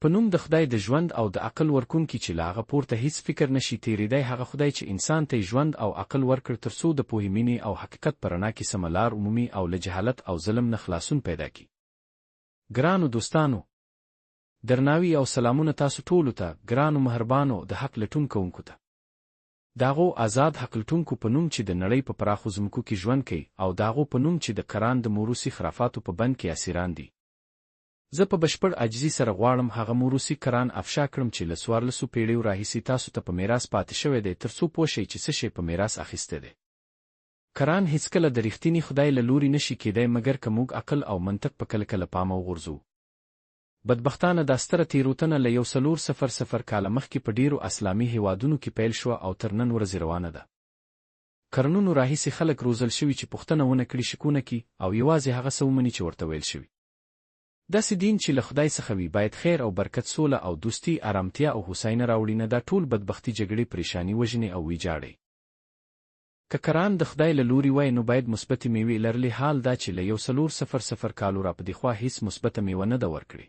په نوم د خدای د ژوند او د عقل ورکونکي چې له هغه پورته هیڅ فکر نشي تېرېدی، هغه خدای چې انسان ته ژوند او عقل ورکړ تر څو د پوهې، مینې او حقیقت په رڼا کې سمه لار عمومي او له جهالت او ظلم نه خلاصون پیدا کړي. ګرانو دوستانو، درناوي او سلامونه تاسو ټولو ته، ګرانو مهربانو د حق لټون کوونکو ته، داغو آزاد حق لټونکو په نوم چې د نړۍ په پراخو ځمکو کې ژوند کوي، او داغو په نوم چې د قرآن د موروثي خرافاتو په بند کې اسیران دي. زه په بشپړ عاجزي سره غواړم هغه موروثي قرآن افشا کړم چې له 1400 پیړیو راهیسې تاسو ته په میراث پاتې شوی دی، تر څو پوه شئ چې څه شی په میراث اخیستی دی. قرآن هیڅکله د رښتیني خدای له لوري نشي کېدی مګر که موږ عقل او منطق په کله کله پامه وغورځو. بدبختانه دا ستره تېروتنه له 1400 کاله مخکې په ډیرو اسلامي هیوادونو کې پیل شوه او تر نن ورځې روانه ده. قرنونو راهیسې خلک روزل شوي چې پوښتنه ونه کړي شکونه کړي او یوازې هغه څه ومني چې ورته ویل شوي. داسې دین چې له خدای څخه وي باید خیر او برکت، سوله او دوستي، آرامتیا او هوساینه راوړي، نه دا ټول بدبختي، جګړې، پریشاني، وژنې او ویجاړې. که قرآن د خدای له لوري وای نو باید مثبتې میوې لرلې. حال دا چې له 1400 کالو را پدې خوا هیڅ مثبته میوه نه ده ورکړې.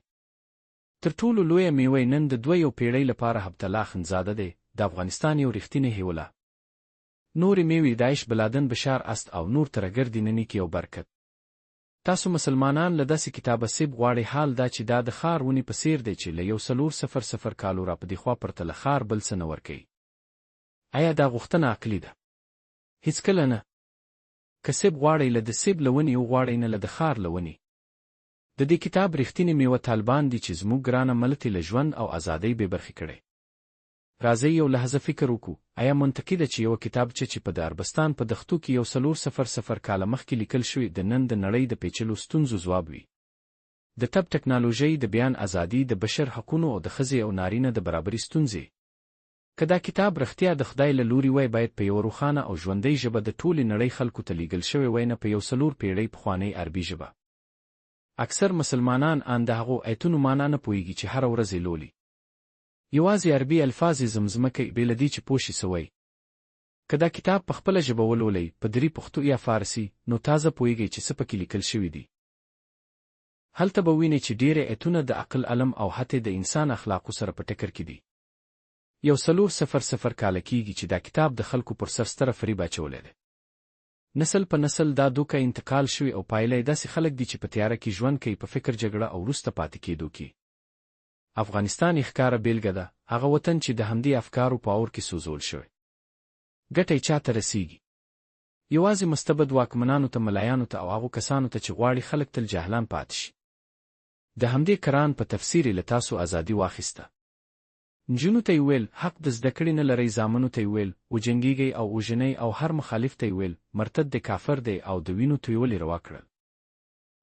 تر ټولو لویه میوه نن د 2 پیړۍ لپاره عبدالله خانزاده دی، د افغانستان یو رښتینی هیوله. نورې میوې داعش، بلادن، بشار اسد او نور ترهګر دي، نه نیکي او برکت. تاسو مسلمانان له داسې کتابه سیب غواړئ. حال دا چې دا د خار ونې په څیر دی چې له 1400 کالو را پدې خوا پرته له خار بل څه نه ورکوي. آیا دا غوښتنه عقلي ده؟ هیڅکله نه. که سیب غواړئ له د سیب له ونې وغواړئ، نه له د خار له ونې. د دې کتاب رښتینې میوه طالبان دي چې زموږ ګرانه ملت له ژوند او ازادۍ بې برخې کړي. راځئ یو لحظه فکر وکړو، آیا منطقي ده چې یوه کتابچه چې په د عربستان په دښتو کې 1400 کاله مخکې لیکل شوې د نن د نړۍ د پیچلو ستونزو ځواب وي؟ د طب، ټکنالوژۍ، د بیان ازادي، د بشر حقونو او د ښځې او نارینه د برابرۍ ستونزې. که دا کتاب رښتیا د خدای له لوري وای باید په یوه روښانه او ژوندۍ ژبه د ټولې نړۍ خلکو ته لیږل شوی وای، نه په 4 پیړۍ پخوانۍ عربي ژبه. اکثر مسلمانان ان د هغو ایتونو معنا نه پوهیږي چې هره ورځ یې لولي. یوازې عربي الفاظ یې زمزمه کوي بې له دې چې پوه شي څه وایي. که دا کتاب په خپله ژبه ولولئ، په دري، پښتو یا فارسي، نو تازه پوهیږئ چې څه پکې لیکل شوي دي. هلته به وینئ چې ډېرې ایتونه د عقل، علم او حتی د انسان اخلاقو سره په ټکر کې دي. 1400 کاله کېږي چې دا کتاب د خلکو پر سر ستره فریب اچولی دی. نسل په نسل دا دوکه انتقال شوی او پایله یې داسې خلک دي چې په تیاره کې ژوند کوي، په فکر، جګړه او وروسته پاتې کېدو کې. افغانستان یې ښکاره بیلګه ده، هغه وطن چې د همدې افکارو په اور کې سوځول شوی. ګټه یې چا ته رسیږي؟ یوازې مستبد واکمنانو ته، ملایانو ته او هغو کسانو ته چې غواړي خلک تل جاهلان پاتې شي. د همدې قرآن په تفسیر یې له تاسو ازادي واخیسته. نجونو ته یې ویل حق د زده کړې نه لرئ، زامنو ته یې ویل وجنګېږئ او وژنئ، او هر مخالف ته یې ویل مرتد دی، کافر دی، او د وینو تویول یې روا کړل.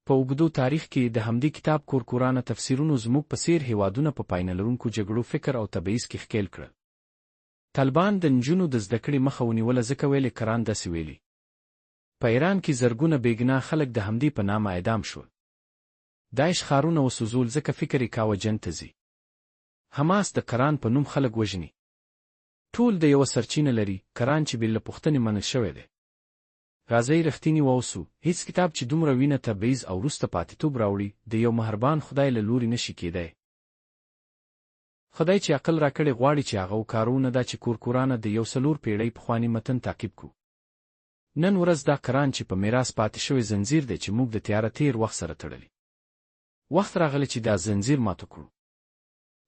په اوږدو تاریخ کې د همدې کتاب کورکورانه تفسیرونو زموږ په څیر هیوادونه په پایله لرونکو جګړو، فکر او تبعیض کې ښکېل کړل. طالبان د نجونو د زده کړې مخه ونیوله، ځکه ویل یې قرآن داسې ویلي. په ایران کې زرګونه بېګناه خلک د همدې په نامه اعدام شول. داعش ښارونه وسوځول ځکه فکر یې کاوه جنګ ته ځي. حماس د قرآن په نوم خلک وژني. ټول د یوه سرچینه لري، قرآن چې بې له پوښتنې منل شوی دی. راځئ رښتیني واوسو. هیڅ کتاب چې دومره وینه، تبعیض او وروسته پاتېتوب راوړي د یو مهربان خدای له لوري نشي کېدی. خدای چې عقل راکړی غواړي چې هغه وکاروو، نه دا چې کورکورانه د 4 پیړۍ پخواني متن تعقیب کړو. نن ورځ دا قرآن چې په میراث پاتې شوی زنځیر دی چې موږ د تیاره تیر وخت سره تړلی. وخت راغلی چې دا زنځیر ماتو کړو.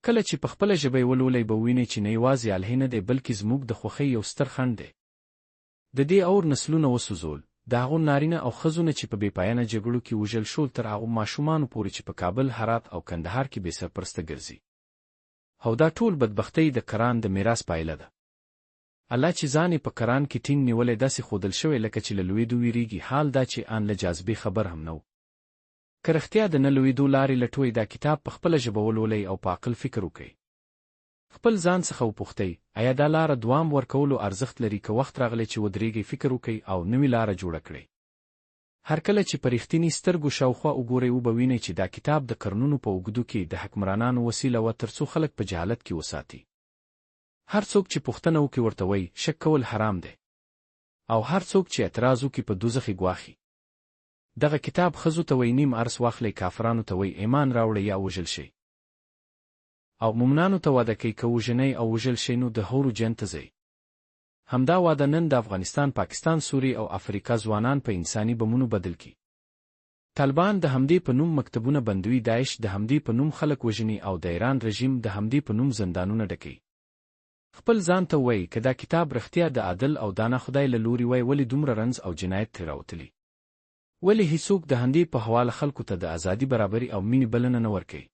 کله چې په خپله ژبه یې ولولئ به ووینئ چې نه یوازې الهي نه دی بلکې زموږ د خوښۍ یو ستر خنډ دی. د دې اور نسلونه وسوځول، د هغو نارینه او ښځونه چې په بېپایانه جګړو کې وژل شول، تر هغو ماشومانو پورې چې په کابل، هرات او کندهار کې بې سرپرسته ګرځي. او دا ټول بدبختۍ د قرآن د میراث پایله ده. الله چې ځان یې په قرآن کې ټینګ نیولی داسې ښودل شوی لکه چې له لوېدو ویریږي. حال دا چې ان له جاذبې خبر هم نه و. که رښتیا د نه لوېدو لارې لټوئ، دا کتاب په خپله ژبه ولولئ او په عقل فکر وکړئ. خپل ځان څخه وپوښتئ، آیا دا لاره دوام ورکولو ارزښت لري؟ که وخت راغلی چې ودرېږئ، فکر وکړئ او نوې لاره جوړه کړئ. هر کله چې په رښتیني سترګو شاوخوا وګورئ، وبه وینئ چې دا کتاب د قرنونو په اوږدو کې د حکمرانانو وسیله وه تر څو خلک په جهالت کې وساتي. هر څوک چې پوښتنه وکړي ورته وایي شک کول حرام دی، او هر څوک چې اعتراض وکړي په دوزخ یې ګواښي. دغه کتاب ښځو ته وایي نیم عرس واخلئ، کافرانو ته وایي ایمان راوړئ یا وژل شئ. او مومنانو ته واده کوي که وژنئ او وژل شئ نو د هورو جنت ته ځئ. همدا واده نن د افغانستان، پاکستان، سوریې او افریقا ځوانان په انساني بمونو بدل کړي. طالبان د همدې په نوم مکتبونه بندوي، داعش د همدې په نوم خلک وژني او د ایران رژیم د همدې په نوم زندانونه ډکوي. خپل ځان ته وایي که دا کتاب رښتیا د عادل او دانا خدای له لوري وای، ولې دومره رنځ او جنایت ترې راوتلی؟ ولې هیڅوک د همدې په حواله خلکو ته د ازادي، برابري او مینې بلنه نه ورکوي؟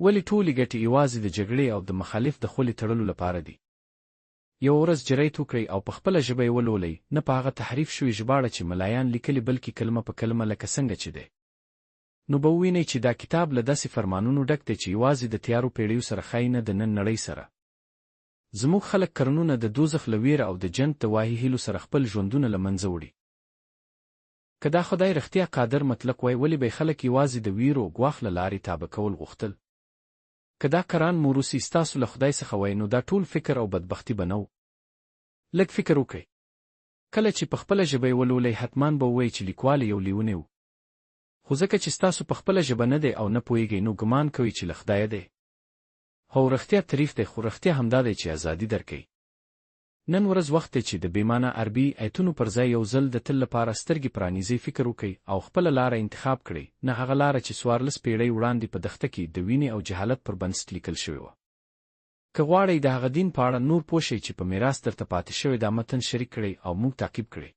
ولې ټولې ګټې یوازې د جګړې او د مخالف د خولې تړلو لپاره دي؟ یو ورځ جریت وکړئ او په خپله ژبه یې ولولئ، نه په هغه تحریف شوې ژباړه چې ملایان لیکلي، بلکې کلمه په کلمه لکه څنګه چې دی. نو به ووینئ چې دا کتاب له داسې فرمانونو ډک دی چې یوازې د تیارو پیړیو سره ښایي، نه د نن نړۍ سره. زموږ خلک قرنونه د دوزخ له ویره او د جنت د واهي هیلو سره خپل ژوندونه له منځه وړي. که دا خدای رښتیا قادر مطلق وای، ولې به خلک یوازې د ویرو ګواښ له لارې تابع کول غوښتل؟ که دا قرآن موروثي ستاسو له خدای څخه وای، نو دا ټول فکر او بدبختي به نه و. لږ فکر وکړئ. کله چې په خپله ژبه یې ولولئ، حتمان به ووایئ چې لیکوال یو لیونی و. خو ځکه چې ستاسو په خپله ژبه نه دی او نه پوهیږئ، نو ګمان کوئ چې له خدایه دی. هو، رښتیا تعریف دی، خو رښتیا همدا دی چې ازادي درکوي. نن ورځ وخت دی چې د بېمانه عربي ایتونو پر ځای یو ځل د تل لپاره سترګې پرانیزئ، فکر وکړئ او خپله لاره انتخاب کړئ، نه هغه لاره چې 14 پیړۍ وړاندې په دښته کې د وینې او جهالت پر بنسټ لیکل شوې وه. که غواړئ د هغه دین په اړه نور پوه شئ چې په میراث درته پاتې شوی، دا متن شریک کړئ او موږ تعقیب کړئ.